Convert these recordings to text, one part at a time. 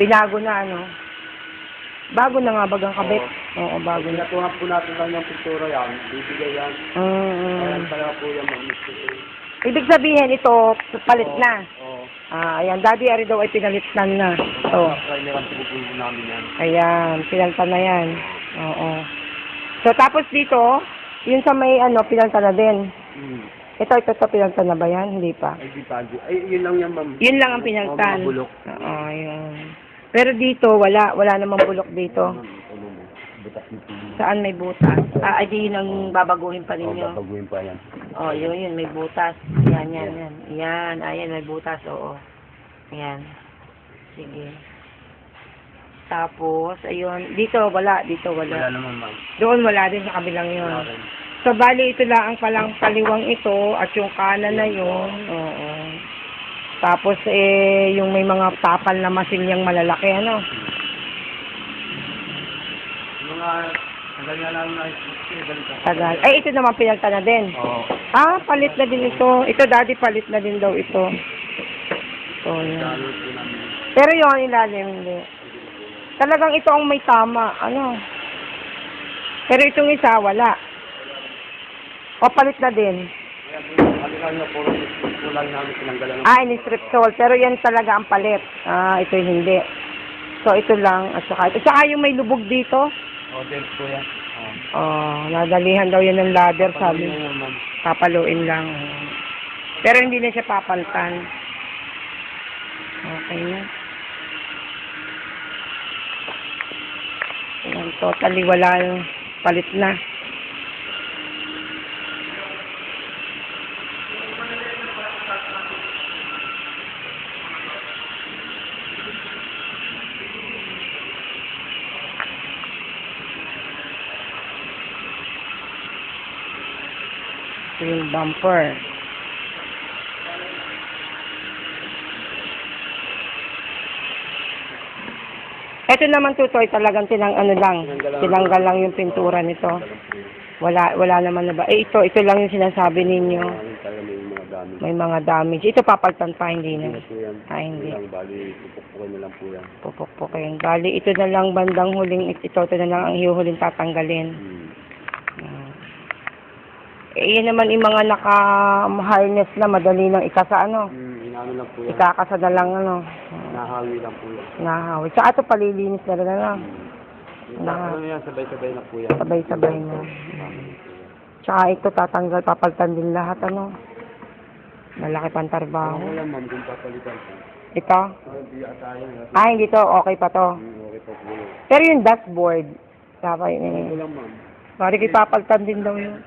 Binago na, ano? Bago na nga bagang kabit. Oo, bago na. Pinatuhan po natin lang yung pintura yan. Bibigay yan. Ayan pala po yan. Ibig sabihin, ito, palit na. Oo. Ayan, Daddy Ari daw ay pinalitan na. Ito. Primer ang pinupunin namin yan. Ayan, pinalitan na yan. Oo. So, tapos dito, yun sa may, pinalitan na din. Ito, pinalitan na ba yan? Hindi pa. Ay, di pa. Ay, yun lang yan, ma'am. Yun lang ang pinalitan. Mga bulok. Oo, yun. Pero dito, wala namang bulok dito. Butas nito. Saan may butas? Ay, di yun ang babaguhin pa Oo, ninyo. babaguhin pa yan. Oh, yun, may butas. Yan. Yan, ayan, may butas, oo. Yan. Sige. Tapos, ayun, dito wala. Wala naman, ma'am. Doon wala din sa kabilang yun. Wala rin. So, bali, ito lang ang palang kaliwang ito at yung kanan na yun. Oo. Tapos, yung may mga tapal na masilyang malalaki, ano? Mga, tagal nga lang na Tagal. Ay, ito naman pinalta na din. Oo. Palit na din ito. Ito, Daddy, palit na din daw ito. So, yan. Lalo po namin. Pero yung ilalim, hindi. Talagang ito ang may tama, ano? Pero itong isa, wala. O, palit na din. Kailangan nyo, puro kulang namin pinanggalan. Ini-strip sole. Pero yan talaga ang palit. Ito yung hindi. So, ito lang. At saka ito. Saka yung may lubog dito. Oo, din po yan. Nadalihan daw yan ng ladder, sabi. Papaluin yan, ma'am. Papaluin lang. Pero hindi na siya papaltan. Okay na. Ayan, totally wala yung palit na. Yung bumper. Ito naman tutoy talagang tinanggal lang yung pintura nito. Wala naman na ba? Ito lang yung sinasabi ninyo. May mga damage. Ito papaltan pa, hindi na. Hindi. Bali, pupukpukin na lang po yan. Pupukpukin. Bali, ito na lang bandang huling, ito na lang ang hihuling tatanggalin. Yan naman yung mga naka-harness na madali nang ikasa, ano? Inano lang po yan. Ikakasa na lang, ano? Nahawi lang po yan. Nahawi. Tsaka ito palilinis na rin, ano? Ano yan, sabay-sabay na po yan. Sabay-sabay na. Tsaka ito tatanggal, papalitan din lahat, ano? Malaki pang trabaho. Ako lang, ma'am, kung papalitan po. Ito? Hindi ata yan. Hindi to. Okay pa to. Okay po po. Pero yung dashboard, sabi Ako lang, ma'am. Pari kayo papalitan din daw yun.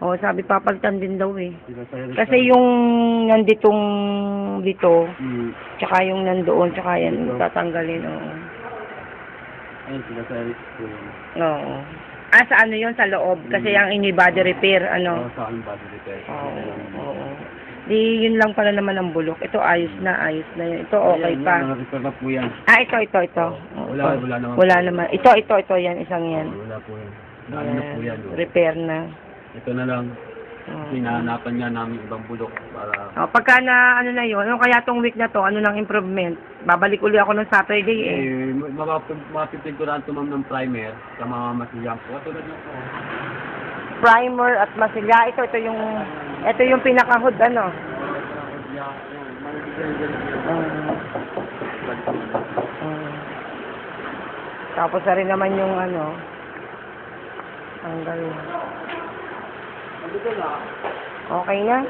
Oo, sabi papalitan din daw eh. Kasi yung nanditong dito, tsaka yung nandoon, tsaka yan, tatanggalin, oo. Ayun, sila sa Eric po yun. Oo. Sa ano yun? Sa loob? Kasi yung ini-body repair, ano? Oo, sa aking body repair. Oo. Di, yun lang pala naman ang bulok. Ito, ayos na yun. Ito, okay pa. Repair na po yan. Ito. Wala naman. Wala naman. Ito, yan, isang yan. Wala po yan. Ano po yan. Repair na. Ito na lang. Hinahanapan niya namin ibang bulok para... Pagka na, ano na yun, ano kaya tong week na to, ano ng improvement? Babalik uli ako ng Saturday eh. Mapipinturan ito ma'am ng primer sa mga masilyang po. Tulad na po. Primer at masilya. Ito yung pinaka-hood, ano? Tapos na rin naman yung ano, tanggal. Okay na?